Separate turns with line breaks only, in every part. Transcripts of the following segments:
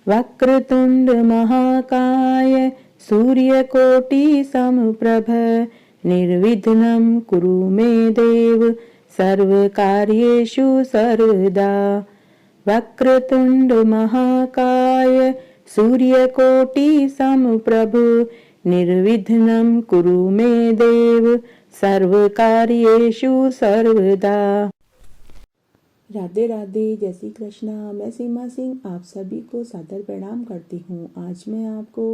वक्रतुंड महाकाय सूर्यकोटि समप्रभ निर्विघ्नं कुरु मे देव सर्वकार्येषु सर्वदा। वक्रतुंड महाकाय सूर्यकोटि समप्रभ निर्विघ्नं कुरु मे देव सर्वकार्येषु सर्वदा।
राधे राधे, जय श्री कृष्णा। मैं सीमा सिंह आप सभी को सादर प्रणाम करती हूँ। आज मैं आपको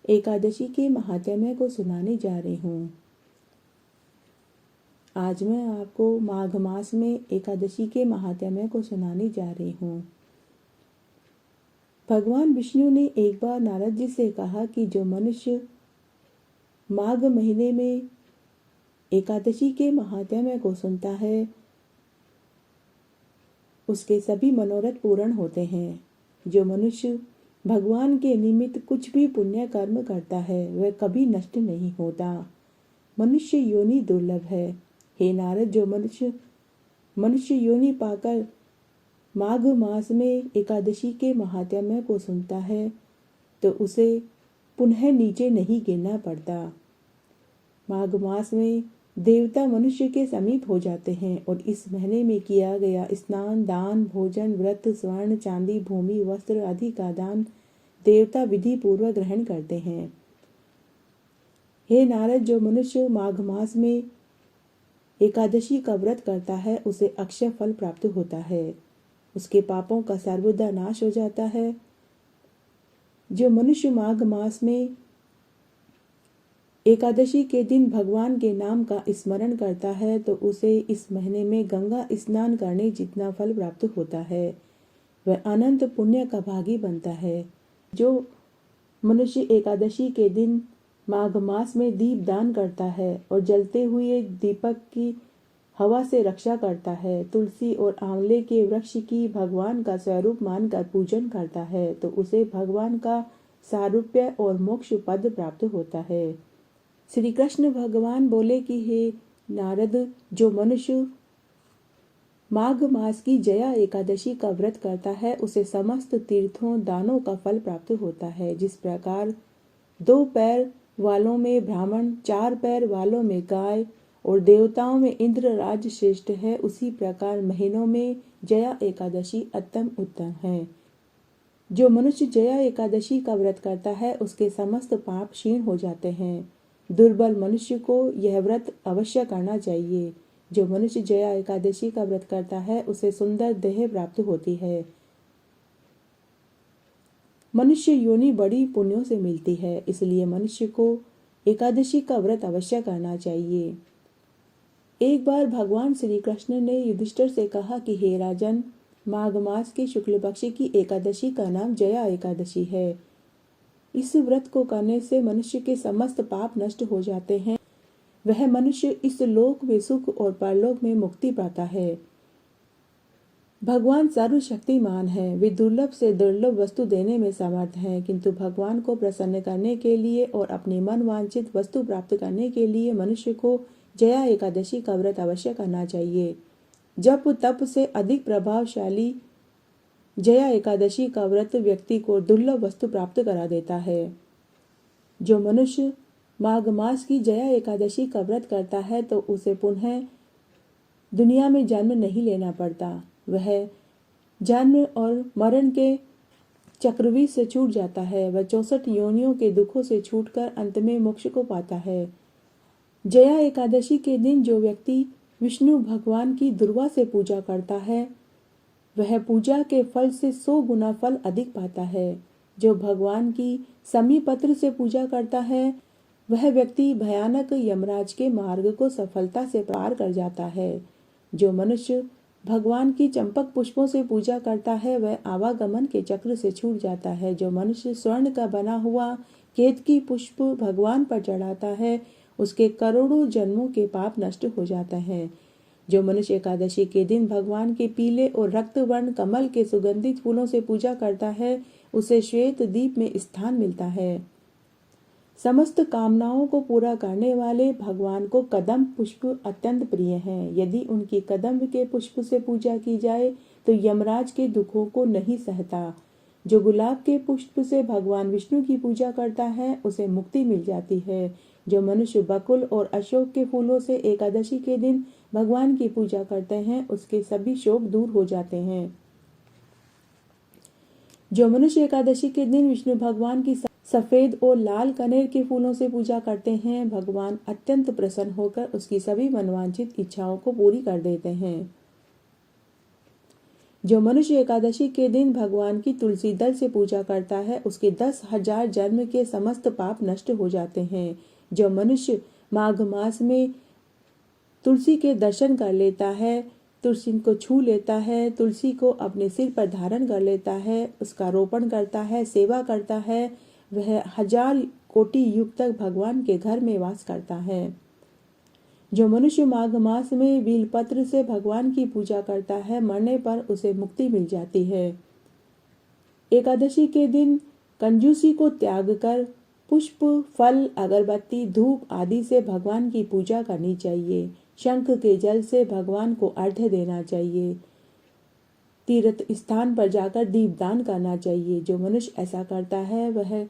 एकादशी के महात्म्य को सुनाने जा रही हूँ। आज मैं आपको माघ मास में एकादशी के महात्म्य को सुनाने जा रही हूँ। भगवान विष्णु ने एक बार नारद जी से कहा कि जो मनुष्य माघ महीने में एकादशी के महात्म्य को सुनता है उसके सभी मनोरथ पूर्ण होते हैं। जो मनुष्य भगवान के निमित्त कुछ भी पुण्य कर्म करता है वह कभी नष्ट नहीं होता। मनुष्य योनि दुर्लभ है। हे नारद, जो मनुष्य योनि पाकर माघ मास में एकादशी के महात्म्य को सुनता है तो उसे पुनः नीचे नहीं गिरना पड़ता। माघ मास में देवता मनुष्य के समीप हो जाते हैं और इस महीने में किया गया स्नान, दान, भोजन, व्रत, स्वर्ण, चांदी, भूमि, वस्त्र आदि का दान देवता विधि पूर्वक ग्रहण करते हैं। हे नारद, जो मनुष्य माघ मास में एकादशी का व्रत करता है उसे अक्षय फल प्राप्त होता है। उसके पापों का सर्वदा नाश हो जाता है। जो मनुष्य माघ मास में एकादशी के दिन भगवान के नाम का स्मरण करता है तो उसे इस महीने में गंगा स्नान करने जितना फल प्राप्त होता है। वह अनंत पुण्य का भागी बनता है। जो मनुष्य एकादशी के दिन माघ मास में दीप दान करता है और जलते हुए दीपक की हवा से रक्षा करता है, तुलसी और आंवले के वृक्ष की भगवान का स्वरूप मानकर पूजन करता है तो उसे भगवान का सारूप्य और मोक्ष पद प्राप्त होता है। श्री कृष्ण भगवान बोले कि हे नारद, जो मनुष्य माघ मास की जया एकादशी का व्रत करता है उसे समस्त तीर्थों दानों का फल प्राप्त होता है। जिस प्रकार 2 पैर वालों में ब्राह्मण, 4 पैर वालों में गाय और देवताओं में इंद्र राज श्रेष्ठ है, उसी प्रकार महीनों में जया एकादशी अत्यंत उत्तम है। जो मनुष्य जया एकादशी का व्रत करता है उसके समस्त पाप क्षीण हो जाते हैं। दुर्बल मनुष्य को यह व्रत अवश्य करना चाहिए। जो मनुष्य जया एकादशी का व्रत करता है उसे सुंदर देह प्राप्त होती है। मनुष्य योनि बड़ी पुण्यों से मिलती है, इसलिए मनुष्य को एकादशी का व्रत अवश्य करना चाहिए। एक बार भगवान श्री कृष्ण ने युधिष्ठिर से कहा कि हे राजन, माघ मास की शुक्ल पक्ष की एकादशी का नाम जया एकादशी है। इस व्रत को करने से मनुष्य के समस्त पाप नष्ट हो जाते हैं। वह मनुष्य इस लोक में सुख और परलोक में मुक्ति पाता है। भगवान सर्वशक्तिमान है। वे दुर्लभ से दुर्लभ वस्तु देने में समर्थ हैं, किंतु भगवान को प्रसन्न करने के लिए और अपनी मन वांछित वस्तु प्राप्त करने के लिए मनुष्य को जया एकादशी का व्रत अवश्य करना चाहिए। जप तप से अधिक प्रभावशाली जया एकादशी का व्रत व्यक्ति को दुर्लभ वस्तु प्राप्त करा देता है। जो मनुष्य माघ मास की जया एकादशी का व्रत करता है तो उसे पुनः दुनिया में जन्म नहीं लेना पड़ता। वह जन्म और मरण के चक्रव्यूह से छूट जाता है। वह 64 योनियों के दुखों से छूटकर अंत में मोक्ष को पाता है। जया एकादशी के दिन जो व्यक्ति विष्णु भगवान की दुर्वा से पूजा करता है वह पूजा के फल से 100 गुना फल अधिक पाता है। जो भगवान की समी पत्र से पूजा करता है वह व्यक्ति भयानक यमराज के मार्ग को सफलता से पार कर जाता है। जो मनुष्य भगवान की चंपक पुष्पों से पूजा करता है वह आवागमन के चक्र से छूट जाता है। जो मनुष्य स्वर्ण का बना हुआ केतकी पुष्प भगवान पर चढ़ाता है उसके करोड़ों जन्मों के पाप नष्ट हो जाते हैं। जो मनुष्य एकादशी के दिन भगवान के पीले और रक्त वर्ण कमल के सुगंधित फूलों से पूजा करता है उसे श्वेत दीप में स्थान मिलता है। समस्त कामनाओं को पूरा करने वाले भगवान को कदम्ब पुष्प अत्यंत प्रिय हैं। यदि उनकी कदम्ब के पुष्प से पूजा की जाए तो यमराज के दुखों को नहीं सहता। जो गुलाब के पुष्प से भगवान विष्णु की पूजा करता है उसे मुक्ति मिल जाती है। जो मनुष्य बकुल और अशोक के फूलों से एकादशी के दिन भगवान की पूजा करते हैं उसके सभी शोक दूर हो जाते हैं। जो मनुष्य एकादशी के दिन विष्णु भगवान की सफेद और लाल कनेर के फूलों से पूजा करते हैं भगवान अत्यंत प्रसन्न होकर उसकी सभी मनवांछित इच्छाओं को पूरी कर देते हैं। जो मनुष्य एकादशी के दिन भगवान की तुलसी दल से पूजा करता है उसके 10,000 जन्म के समस्त पाप नष्ट हो जाते हैं। जो मनुष्य माघ मास में तुलसी के दर्शन कर लेता है, तुलसी को छू लेता है, तुलसी को अपने सिर पर धारण कर लेता है, उसका रोपण करता है, सेवा करता है, वह 1000 कोटि युग तक भगवान के घर में वास करता है। जो मनुष्य माघ मास में बेलपत्र से भगवान की पूजा करता है मरने पर उसे मुक्ति मिल जाती है। एकादशी के दिन कंजूसी को त्याग कर पुष्प, फल, अगरबत्ती, धूप आदि से भगवान की पूजा करनी चाहिए। शंख के जल से भगवान को अर्घ्य देना चाहिए। तीर्थ स्थान पर जाकर दीपदान करना चाहिए। जो मनुष्य ऐसा करता है वह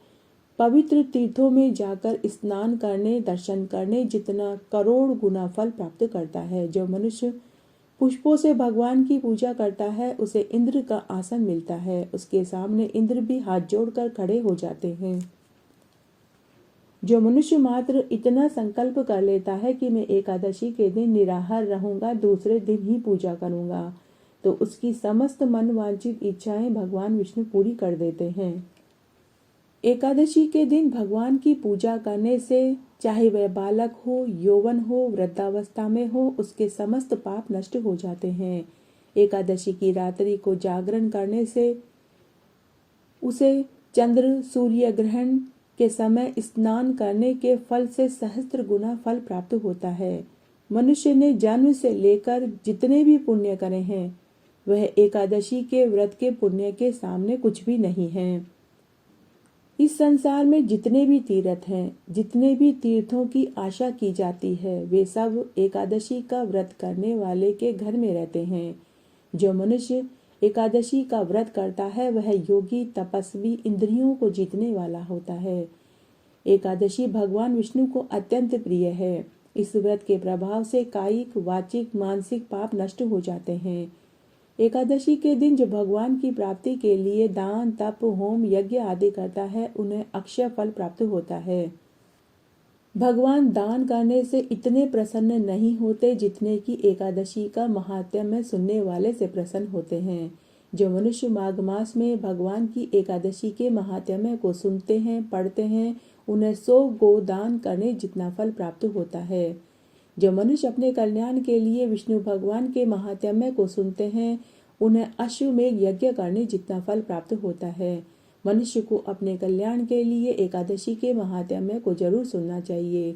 पवित्र तीर्थों में जाकर स्नान करने, दर्शन करने जितना करोड़ गुना फल प्राप्त करता है। जो मनुष्य पुष्पों से भगवान की पूजा करता है उसे इंद्र का आसन मिलता है। उसके सामने इंद्र भी हाथ जोड़कर खड़े हो जाते हैं। जो मनुष्य मात्र इतना संकल्प कर लेता है कि मैं एकादशी के दिन निराहार रहूंगा, दूसरे दिन ही पूजा करूंगा, तो उसकी समस्त मनवांछित इच्छाएं भगवान विष्णु पूरी कर देते हैं। एकादशी के दिन भगवान की पूजा करने से चाहे वह बालक हो, यौवन हो, वृद्धावस्था में हो, उसके समस्त पाप नष्ट हो जाते हैं। एकादशी की रात्रि को जागरण करने से उसे चंद्र सूर्य ग्रहण के समय स्नान करने के फल से सहस्त्र गुना फल प्राप्त होता है। मनुष्य ने जन्म से लेकर जितने भी पुण्य करे हैं वह एकादशी के व्रत के पुण्य के सामने कुछ भी नहीं है। इस संसार में जितने भी तीर्थ हैं, जितने भी तीर्थों की आशा की जाती है, वे सब एकादशी का व्रत करने वाले के घर में रहते हैं। जो मनुष्य एकादशी का व्रत करता है वह योगी, तपस्वी, इंद्रियों को जीतने वाला होता है। एकादशी भगवान विष्णु को अत्यंत प्रिय है। इस व्रत के प्रभाव से कायिक, वाचिक, मानसिक पाप नष्ट हो जाते हैं। एकादशी के दिन जो भगवान की प्राप्ति के लिए दान, तप, होम, यज्ञ आदि करता है उन्हें अक्षय फल प्राप्त होता है। भगवान दान करने से इतने प्रसन्न नहीं होते जितने कि एकादशी का महात्म्य सुनने वाले से प्रसन्न होते हैं। जो मनुष्य माघ मास में भगवान की एकादशी के महात्म्य को सुनते हैं, पढ़ते हैं, उन्हें 100 गोदान करने जितना फल प्राप्त होता है। जो मनुष्य अपने कल्याण के लिए विष्णु भगवान के महात्म्य को सुनते हैं उन्हें अश्वमेध यज्ञ करने जितना फल प्राप्त होता है। मनुष्य को अपने कल्याण के लिए एकादशी के महात्म्य को जरूर सुनना चाहिए।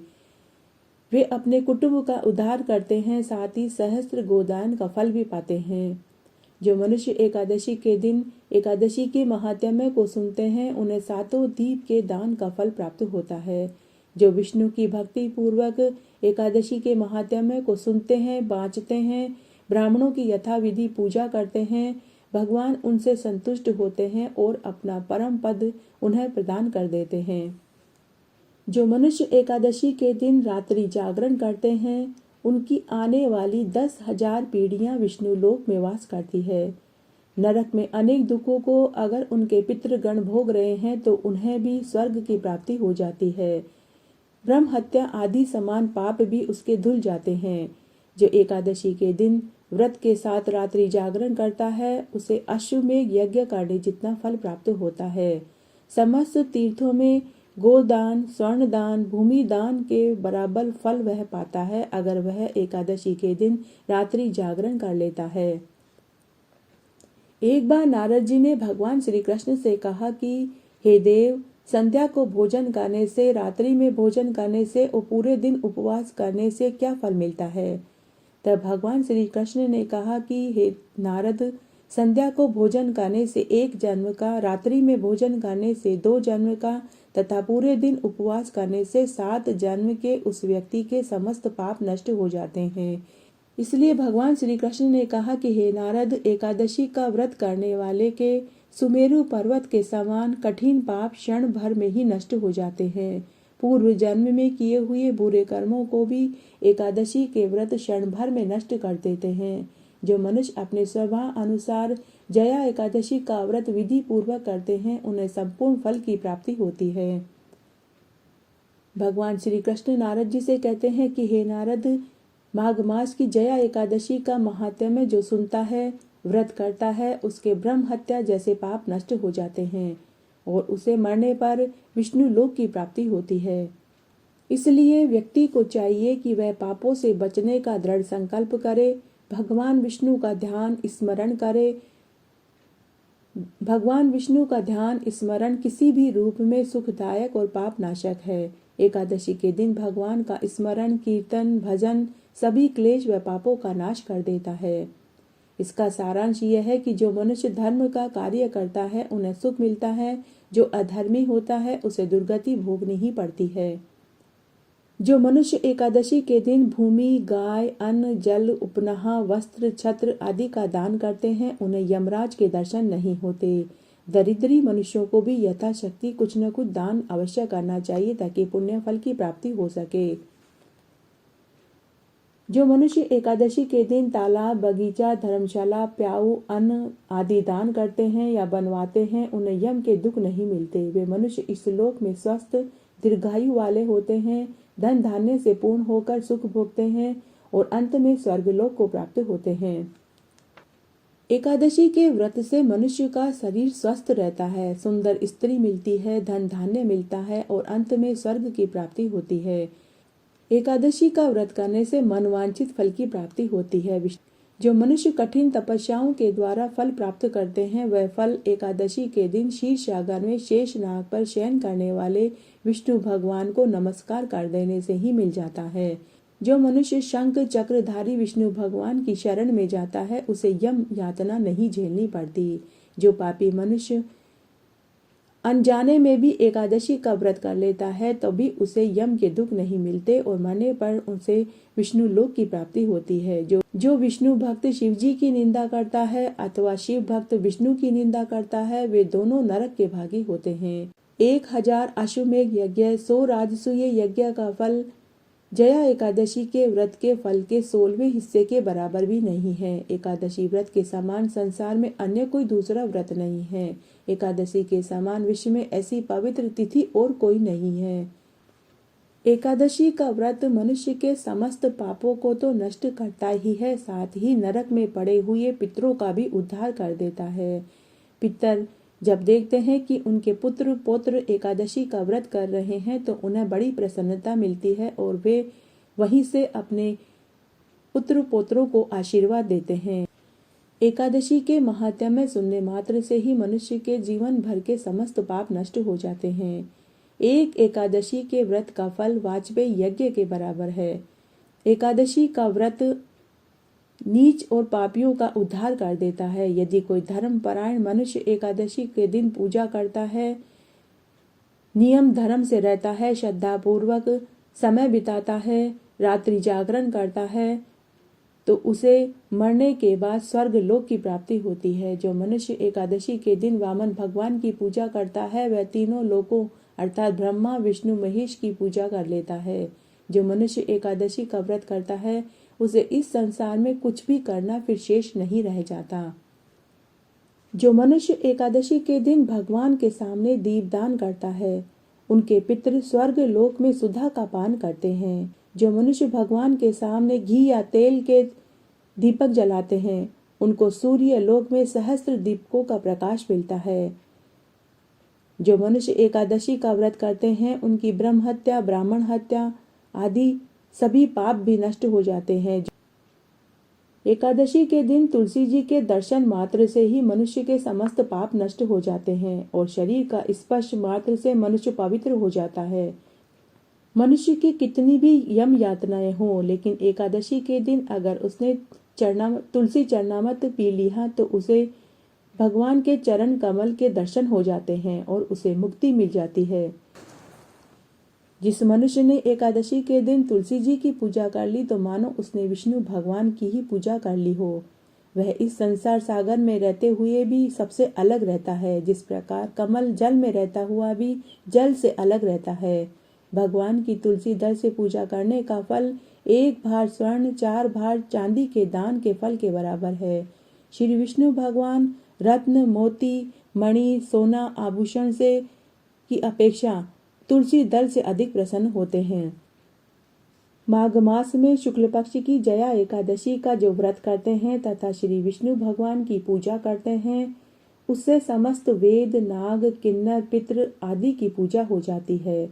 वे अपने कुटुंब का उद्धार करते हैं, साथ ही सहस्त्र गोदान का फल भी पाते हैं। जो मनुष्य एकादशी के दिन एकादशी के महात्म्य को सुनते हैं उन्हें 7 दीप के दान का फल प्राप्त होता है। जो विष्णु की भक्ति पूर्वक एकादशी के महात्म्य को सुनते हैं, बाँचते हैं, ब्राह्मणों की यथाविधि पूजा करते हैं, भगवान उनसे संतुष्ट होते हैं और अपना परम पद उन्हें प्रदान कर देते हैं। जो मनुष्य एकादशी के दिन रात्रि जागरण करते हैं उनकी आने वाली 10,000 पीढ़ियां विष्णु लोक में वास करती है। नरक में अनेक दुखों को अगर उनके पितृगण भोग रहे हैं तो उन्हें भी स्वर्ग की प्राप्ति हो जाती है। ब्रह्म हत्या आदि समान पाप भी उसके धुल जाते हैं। जो एकादशी के दिन व्रत के साथ रात्रि जागरण करता है उसे अश्वमेध यज्ञ करने जितना फल प्राप्त होता है। समस्त तीर्थों में गोदान, स्वर्ण दान, भूमि दान के बराबर फल वह पाता है अगर वह एकादशी के दिन रात्रि जागरण कर लेता है। एक बार नारद जी ने भगवान श्री कृष्ण से कहा कि हे देव, संध्या को भोजन करने से, रात्रि में भोजन करने से और पूरे दिन उपवास करने से क्या फल मिलता है। तब भगवान श्री कृष्ण ने कहा कि हे नारद, संध्या को भोजन करने से 1 जन्म का, रात्रि में भोजन करने से 2 जन्म का तथा पूरे दिन उपवास करने से 7 जन्म के उस व्यक्ति के समस्त पाप नष्ट हो जाते हैं। इसलिए भगवान श्री कृष्ण ने कहा कि हे नारद, एकादशी का व्रत करने वाले के सुमेरु पर्वत के समान कठिन पाप क्षण भर में ही नष्ट हो जाते हैं। पूर्व जन्म में किए हुए बुरे कर्मों को भी एकादशी के व्रत क्षण भर में नष्ट कर देते हैं। जो मनुष्य अपने स्वभाव अनुसार जया एकादशी का व्रत विधि पूर्वक करते हैं, उन्हें संपूर्ण फल की प्राप्ति होती है। भगवान श्री कृष्ण नारद जी से कहते हैं कि हे नारद, माघ मास की जया एकादशी का महात्म्य जो सुनता है, व्रत करता है, उसके ब्रह्म हत्या जैसे पाप नष्ट हो जाते हैं और उसे मरने पर विष्णु लोक की प्राप्ति होती है। इसलिए व्यक्ति को चाहिए कि वह पापों से बचने का दृढ़ संकल्प करे, भगवान विष्णु का ध्यान स्मरण करे। भगवान विष्णु का ध्यान स्मरण किसी भी रूप में सुखदायक और पाप नाशक है। एकादशी के दिन भगवान का स्मरण, कीर्तन, भजन सभी क्लेश व पापों का नाश कर देता है। इसका सारांश यह है कि जो मनुष्य धर्म का कार्य करता है उन्हें सुख मिलता है, जो अधर्मी होता है उसे दुर्गति भोगनी ही पड़ती है। जो मनुष्य एकादशी के दिन भूमि, गाय, अन्न, जल, उपनहा, वस्त्र, छत्र आदि का दान करते हैं, उन्हें यमराज के दर्शन नहीं होते। दरिद्री मनुष्यों को भी यथाशक्ति कुछ न कुछ दान अवश्य करना चाहिए ताकि पुण्य फल की प्राप्ति हो सके। जो मनुष्य एकादशी के दिन तालाब, बगीचा, धर्मशाला, प्याऊ, अन्न आदि दान करते हैं या बनवाते हैं, उन्हें यम के दुख नहीं मिलते। वे मनुष्य इस लोक में स्वस्थ दीर्घायु वाले होते हैं, धन धान्य से पूर्ण होकर सुख भोगते हैं और अंत में स्वर्गलोक को प्राप्त होते हैं। एकादशी के व्रत से मनुष्य का शरीर स्वस्थ रहता है, सुंदर स्त्री मिलती है, धन धान्य मिलता है और अंत में स्वर्ग की प्राप्ति होती है। एकादशी का व्रत करने से मनवांछित फल की प्राप्ति होती है। जो मनुष्य कठिन तपस्याओं के द्वारा फल प्राप्त करते हैं, वह फल एकादशी के दिन शीर्ष सागर में शेष नाग पर शयन करने वाले विष्णु भगवान को नमस्कार कर देने से ही मिल जाता है। जो मनुष्य शंख चक्रधारी विष्णु भगवान की शरण में जाता है, उसे यम यातना नहीं झेलनी पड़ती। जो पापी मनुष्य अनजाने में भी एकादशी का व्रत कर लेता है तो भी उसे यम के दुख नहीं मिलते और मरने पर उसे विष्णु लोक की प्राप्ति होती है। जो विष्णु भक्त शिव जी की निंदा करता है अथवा शिव भक्त विष्णु की निंदा करता है, वे दोनों नरक के भागी होते हैं। 1000 अश्वमेघ यज्ञ, 100 राजसूय यज्ञ का फल जया एकादशी के व्रत के फल के 16वें हिस्से के बराबर भी नहीं है। एकादशी व्रत के समान संसार में अन्य कोई दूसरा व्रत नहीं है। एकादशी के समान विश्व में ऐसी पवित्र तिथि और कोई नहीं है। एकादशी का व्रत मनुष्य के समस्त पापों को तो नष्ट करता ही है, साथ ही नरक में पड़े हुए पितरों का भी उद्धार कर देता है। पितर जब देखते हैं कि उनके पुत्र पौत्र एकादशी का व्रत कर रहे हैं तो उन्हें बड़ी प्रसन्नता मिलती है और वे वहीं से अपने पुत्र पौत्रों को आशीर्वाद देते हैं। एकादशी के महात्म्य सुनने मात्र से ही मनुष्य के जीवन भर के समस्त पाप नष्ट हो जाते हैं। एक एकादशी के व्रत का फल वाजपेयी यज्ञ के बराबर है। एकादशी का व्रत नीच और पापियों का उद्धार कर देता है। यदि कोई धर्मपरायण मनुष्य एकादशी के दिन पूजा करता है, नियम धर्म से रहता है, श्रद्धा पूर्वक समय बिताता है, रात्रि जागरण करता है, तो उसे मरने के बाद स्वर्ग लोक की प्राप्ति होती है। जो मनुष्य एकादशी के दिन वामन भगवान की पूजा करता है, वह तीनों लोकों अर्थात ब्रह्मा विष्णु महेश की पूजा कर लेता है। जो मनुष्य एकादशी का व्रत करता है, उसे इस संसार में कुछ भी करना फिर शेष नहीं रह जाता। जो मनुष्य एकादशी के दिन भगवान के सामने दीपदान करता है, उनके पितृ स्वर्ग लोक में सुधा का पान करते हैं। जो मनुष्य भगवान के सामने घी या तेल के दीपक जलाते हैं, उनको सूर्य लोक में सहस्त्र दीपकों का प्रकाश मिलता है। जो मनुष्य एकादशी का व्रत करते हैं, उनकी ब्रह्म हत्या, ब्राह्मण हत्या आदि सभी पाप भी नष्ट हो जाते हैं। एकादशी के दिन तुलसी जी के दर्शन मात्र से ही मनुष्य के समस्त पाप नष्ट हो जाते हैं और शरीर का स्पर्श मात्र से मनुष्य पवित्र हो जाता है। मनुष्य की कितनी भी यम यातनाएं हों, लेकिन एकादशी के दिन अगर उसने तुलसी चरणामृत पी लिया तो उसे भगवान के चरण कमल के दर्शन हो जाते हैं और उसे मुक्ति मिल जाती है। जिस मनुष्य ने एकादशी के दिन तुलसी जी की पूजा कर ली तो मानो उसने विष्णु भगवान की ही पूजा कर ली हो। वह इस संसार सागर में रहते हुए भी सबसे अलग रहता है, जिस प्रकार कमल जल में रहता हुआ भी जल से अलग रहता है। भगवान की तुलसी दल से पूजा करने का फल 1 भार स्वर्ण 4 भार चांदी के दान के फल के बराबर है। श्री विष्णु भगवान रत्न, मोती, मणि, सोना, आभूषण से की अपेक्षा तुलसी दल से अधिक प्रसन्न होते हैं। माघ मास में शुक्ल पक्ष की जया एकादशी का जो व्रत करते हैं तथा श्री विष्णु भगवान की पूजा करते हैं, उससे समस्त वेद, नाग, किन्नर, पितृ आदि की पूजा हो जाती है।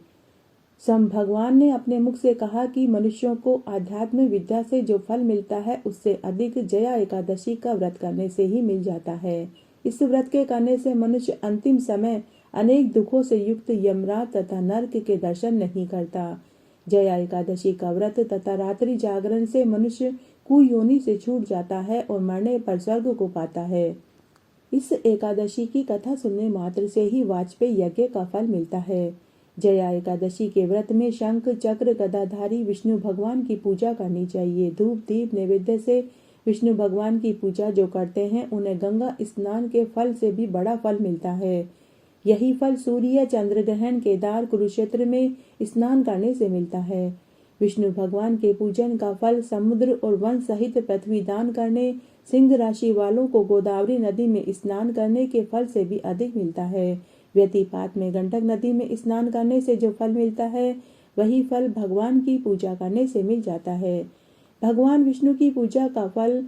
स्वयं भगवान ने अपने मुख से कहा कि मनुष्यों को आध्यात्म विद्या से जो फल मिलता है उससे अधिक जया एकादशी का व्रत करने से ही मिल जाता है। इस व्रत के करने से मनुष्य अंतिम समय अनेक दुखों से युक्त यमराज तथा नरक के दर्शन नहीं करता। जया एकादशी का व्रत तथा रात्रि जागरण से मनुष्य कुयोनि से छूट जाता है और मरने पर स्वर्ग को पाता है। इस एकादशी की कथा सुनने मात्र से ही वाजपेयी यज्ञ का फल मिलता है। जया एकादशी के व्रत में शंख, चक्र, गदाधारी विष्णु भगवान की पूजा करनी चाहिए। धूप, दीप, नैवेद्य से विष्णु भगवान की पूजा जो करते हैं उन्हें गंगा स्नान के फल से भी बड़ा फल मिलता है। यही फल सूर्य, चंद्र ग्रहण, केदार, कुरुक्षेत्र में स्नान करने से मिलता है। विष्णु भगवान के पूजन का फल समुद्र और वन सहित पृथ्वी दान करने, सिंह राशि वालों को गोदावरी नदी में स्नान करने के फल से भी अधिक मिलता है। व्यतिपात में गंडक नदी में स्नान करने से जो फल मिलता है वही फल भगवान की पूजा करने से मिल जाता है। भगवान विष्णु की पूजा का फल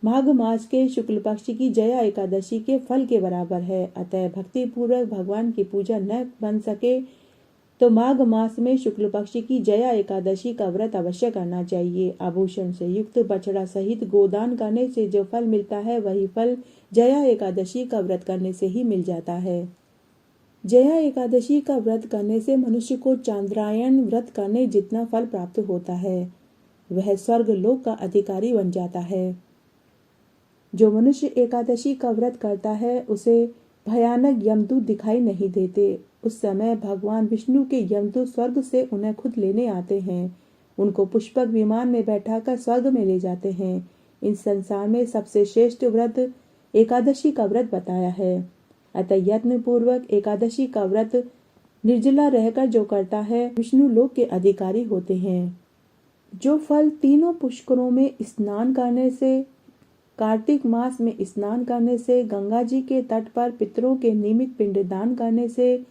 माघ मास के शुक्ल पक्ष की जया एकादशी के फल के बराबर है। अतः भक्ति पूर्वक भगवान की पूजा न बन सके तो माघ मास में शुक्ल पक्ष की जया एकादशी का व्रत अवश्य करना चाहिए। आभूषण से युक्त बछड़ा सहित गोदान करने से जो फल मिलता है वही फल जया एकादशी का व्रत करने से ही मिल जाता है। जया एकादशी का व्रत करने से मनुष्य को चांद्रायण व्रत करने जितना फल प्राप्त होता है। वह स्वर्ग लोक का अधिकारी बन जाता है। जो मनुष्य एकादशी का व्रत करता है उसे भयानक यमदूत दिखाई नहीं देते। उस समय भगवान विष्णु के यमदूत स्वर्ग से उन्हें खुद लेने आते हैं। उनको पुष्पक विमान में बैठाकर स्वर्ग में ले जाते हैं। इन संसार में सबसे श्रेष्ठ व्रत एकादशी का व्रत बताया है। अतः यत्न पूर्वक एकादशी का व्रत निर्जला रहकर जो करता है विष्णु लोक के अधिकारी होते हैं। जो फल तीनों पुष्करों में स्नान करने से, कार्तिक मास में स्नान करने से, गंगा जी के तट पर पितरों के नियमित पिंडदान करने से,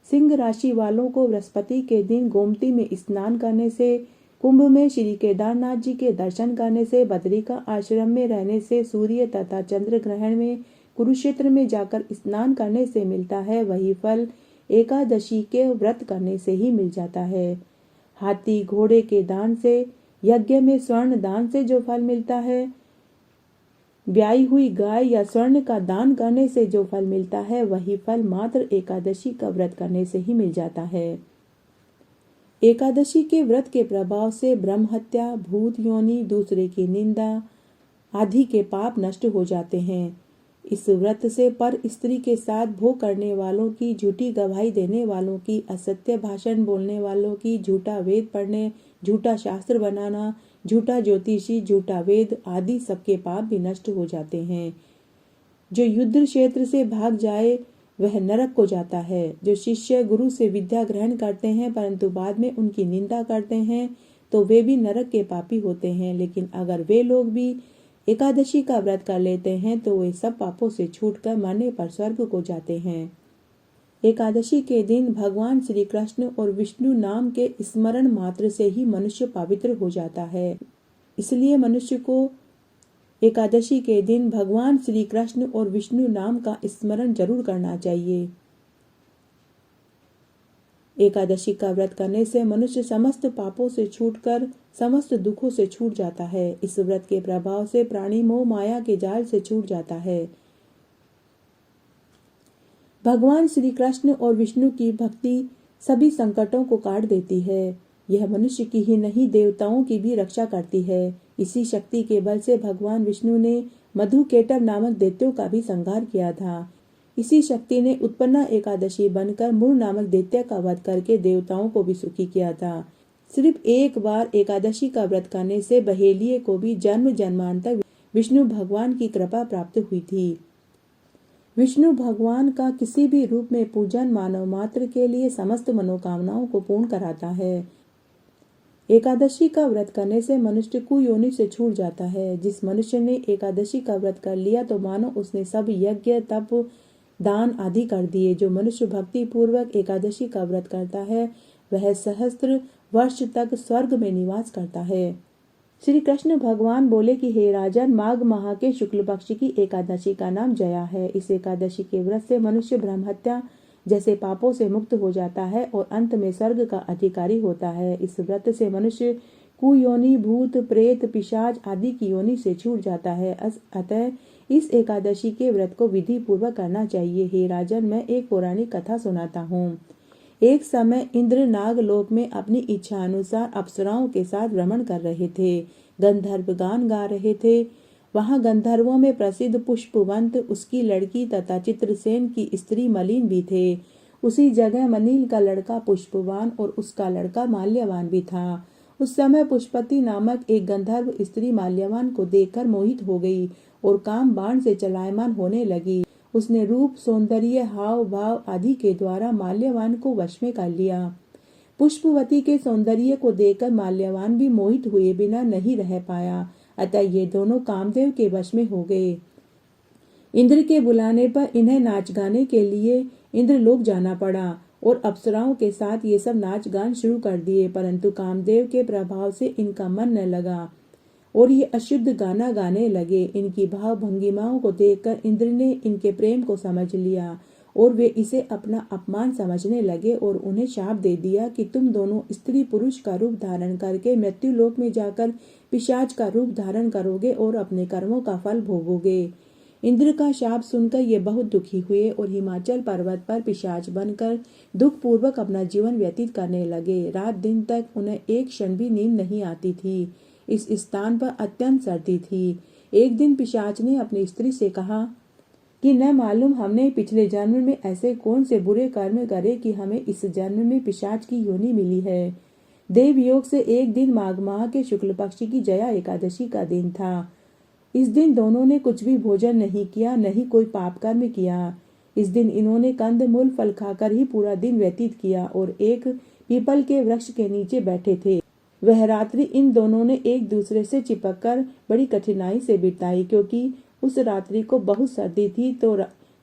सिंह राशि वालों को बृहस्पति के दिन गोमती में स्नान करने से, कुंभ में श्री केदारनाथ जी के दर्शन करने से, बद्री का आश्रम में रहने से, सूर्य तथा चंद्र ग्रहण में कुरुक्षेत्र में जाकर स्नान करने से मिलता है वही फल एकादशी के व्रत करने से ही मिल जाता है। हाथी घोड़े के दान से, यज्ञ में स्वर्ण दान से जो फल मिलता है, ब्याई हुई गाय या स्वर्ण का दान करने से जो फल मिलता है वही फल मात्र एकादशी का व्रत करने से ही मिल जाता है। एकादशी के व्रत के प्रभाव से ब्रह्म हत्या, भूत योनि, दूसरे की निंदा आदि के पाप नष्ट हो जाते हैं। इस व्रत से पर स्त्री के साथ भोग करने वालों की, झूठी गवाही देने वालों की, असत्य भाषण बोलने वालों की, झूठा वेद पढ़ने, झूठा शास्त्र बनाना, झूठा ज्योतिषी, झूठा वेद आदि सबके पाप भी नष्ट हो जाते हैं। जो युद्ध क्षेत्र से भाग जाए वह नरक को जाता है। जो शिष्य गुरु से विद्या ग्रहण करते हैं परंतु बाद में उनकी निंदा करते हैं तो वे भी नरक के पापी होते हैं। लेकिन अगर वे लोग भी एकादशी का व्रत कर लेते हैं तो वे सब पापों से छूटकर मरने पर स्वर्ग को जाते हैं। एकादशी के दिन भगवान श्री कृष्ण और विष्णु नाम के स्मरण मात्र से ही मनुष्य पवित्र हो जाता है। इसलिए मनुष्य को एकादशी के दिन भगवान श्री कृष्ण और विष्णु नाम का स्मरण जरूर करना चाहिए। एकादशी का व्रत करने से मनुष्य समस्त पापों से छूटकर समस्त दुखों से छूट जाता है। इस व्रत के प्रभाव से प्राणी मोह माया के जाल से छूट जाता है। भगवान श्री कृष्ण और विष्णु की भक्ति सभी संकटों को काट देती है। यह मनुष्य की ही नहीं देवताओं की भी रक्षा करती है। इसी शक्ति के बल से भगवान विष्णु ने मधुकेटव नामक दैत्यों का भी संहार किया था। इसी शक्ति ने उत्पन्ना एकादशी बनकर मूर नामक दैत्य का वध करके देवताओं को भी सुखी किया था। सिर्फ एक बार एकादशी का व्रत करने से बहेलिये को भी जन्म जन्मांतर विष्णु भगवान की कृपा प्राप्त हुई थी। विष्णु भगवान का किसी भी रूप में पूजन मानव मात्र के लिए समस्त मनोकामनाओं को पूर्ण कराता है। एकादशी का व्रत करने से मनुष्य कुयोनि से छूट जाता है। जिस मनुष्य ने एकादशी का व्रत कर लिया तो मानो उसने सब यज्ञ तप दान आदि कर दिए। जो मनुष्य भक्ति पूर्वक एकादशी का व्रत करता है वह सहस्त्र वर्ष तक स्वर्ग में निवास करता है। श्री कृष्ण भगवान बोले कि हे राजन, माघ माह के शुक्ल पक्ष की एकादशी का नाम जया है। इस एकादशी के व्रत से मनुष्य ब्रह्महत्या जैसे पापों से मुक्त हो जाता है और अंत में स्वर्ग का अधिकारी होता है। इस व्रत से मनुष्य कुयोनि, भूत, प्रेत, पिशाच आदि की योनि से छूट जाता है। अतः इस एकादशी के व्रत को विधि पूर्वक करना चाहिए। हे राजन, मैं एक पौराणिक कथा सुनाता हूँ। एक समय इंद्र नागलोक में अपनी इच्छा अनुसार अप्सराओं के साथ भ्रमण कर रहे थे। गंधर्व गान गा रहे थे। वहां गंधर्वों में प्रसिद्ध पुष्पवंत, उसकी लड़की तथा चित्रसेन की स्त्री मलिन भी थे। उसी जगह मनील का लड़का पुष्पवान और उसका लड़का माल्यवान भी था। उस समय पुष्पति नामक एक गंधर्व स्त्री माल्यवान को देखकर मोहित हो गई और काम बाण से चलायमान होने लगी। उसने रूप, सौंदर्य, हाव भाव आदि के द्वारा माल्यवान को वश में कर लिया। पुष्पवती के सौंदर्य को देखकर माल्यवान भी मोहित हुए बिना नहीं रह पाया। अतः ये दोनों कामदेव के वश में हो गए। इंद्र के बुलाने पर इन्हें नाच गाने के लिए इंद्रलोक जाना पड़ा और अप्सराओं के साथ ये सब नाच गान शुरू कर दिए। परंतु कामदेव के प्रभाव से इनका मन न लगा और ये अशुद्ध गाना गाने लगे। इनकी भाव भंगिमाओं को देखकर इंद्र ने इनके प्रेम को समझ लिया और वे इसे अपना अपमान समझने लगे और उन्हें शाप दे दिया कि तुम दोनों स्त्री पुरुष का रूप धारण करके मृत्युलोक में जाकर पिशाच का रूप धारण करोगे और अपने कर्मों का फल भोगोगे। इंद्र का शाप सुनकर ये बहुत दुखी हुए और हिमाचल पर्वत पर पिशाच बनकर दुख पूर्वक अपना जीवन व्यतीत करने लगे। रात दिन तक उन्हें एक क्षण भी नींद नहीं आती थी। इस स्थान पर अत्यंत सर्दी थी। एक दिन पिशाच ने अपनी स्त्री से कहा कि न मालूम हमने पिछले जन्म में ऐसे कौन से बुरे कर्म करे कि हमें इस जन्म में पिशाच की योनि मिली है। देवयोग से एक दिन माघ माह के शुक्ल पक्ष की जया एकादशी का दिन था। इस दिन दोनों ने कुछ भी भोजन नहीं किया, न ही कोई पाप कर्म किया। इस दिन इन्होंने कंद मूल फल खाकर ही पूरा दिन व्यतीत किया और एक पीपल के वृक्ष के नीचे बैठे थे। वह रात्रि इन दोनों ने एक दूसरे से चिपककर बड़ी कठिनाई से बिताई, क्योंकि उस रात्रि को बहुत सर्दी थी तो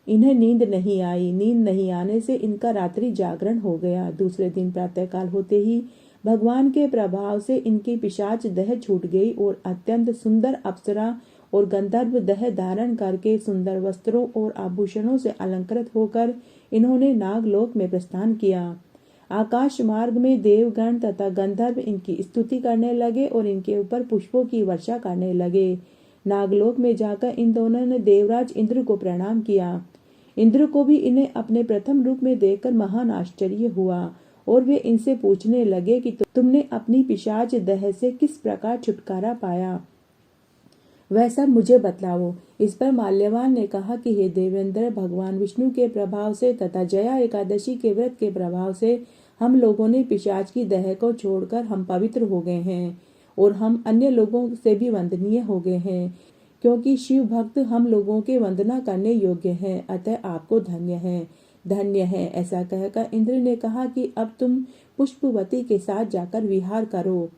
इन्हें नींद नहीं आई। नींद नहीं आने से इनका रात्रि जागरण हो गया। दूसरे दिन प्रातःकाल होते ही भगवान के प्रभाव से इनकी पिशाच देह छूट गई और अत्यंत सुंदर अप्सरा और गंधर्व देह धारण करके सुंदर वस्त्रों और आभूषणों से अलंकृत होकर इन्होंने नागलोक में प्रस्थान किया। आकाश मार्ग में देवगण तथा गंधर्व इनकी स्तुति करने लगे और इनके ऊपर पुष्पों की वर्षा करने लगे। नागलोक में जाकर इन दोनों ने देवराज इंद्र को प्रणाम किया। इंद्र को भी इन्हें अपने प्रथम रूप में देखकर महान आश्चर्य हुआ और वे इनसे पूछने लगे कि तुमने अपनी पिशाच देह से किस प्रकार छुटकारा पाया, वह सब मुझे बतलाओ। इस पर माल्यवान ने कहा कि हे देवेंद्र, भगवान विष्णु के प्रभाव से तथा जया एकादशी के व्रत के प्रभाव से हम लोगों ने पिशाच की देह को छोड़कर हम पवित्र हो गए हैं और हम अन्य लोगों से भी वंदनीय हो गए हैं, क्योंकि शिव भक्त हम लोगों के वंदना करने योग्य हैं। अतः आपको धन्य है। ऐसा कहकर इंद्र ने कहा कि अब तुम पुष्पवती के साथ जाकर विहार करो।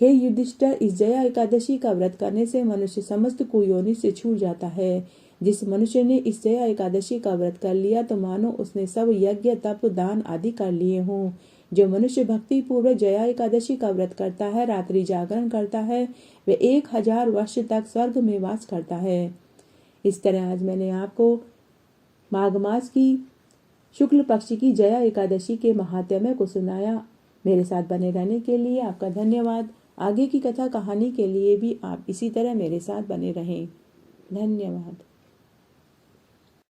हे युधिष्ठिर, इस जया एकादशी का व्रत करने से मनुष्य समस्त कुयोनि से छूट जाता है। जिस मनुष्य ने इस जया एकादशी का व्रत कर लिया तो मानो उसने सब यज्ञ तप दान आदि कर लिए हों। जो मनुष्य भक्ति पूर्वक जया एकादशी का व्रत करता है, रात्रि जागरण करता है, वे 1000 वर्ष तक स्वर्ग में वास करता है। इस तरह आज मैंने आपको माघ मास की शुक्ल पक्ष की जया एकादशी के महात्म्य को सुनाया। मेरे साथ बने रहने के लिए आपका धन्यवाद। आगे की कथा कहानी के लिए भी आप इसी तरह मेरे साथ बने रहें। धन्यवाद।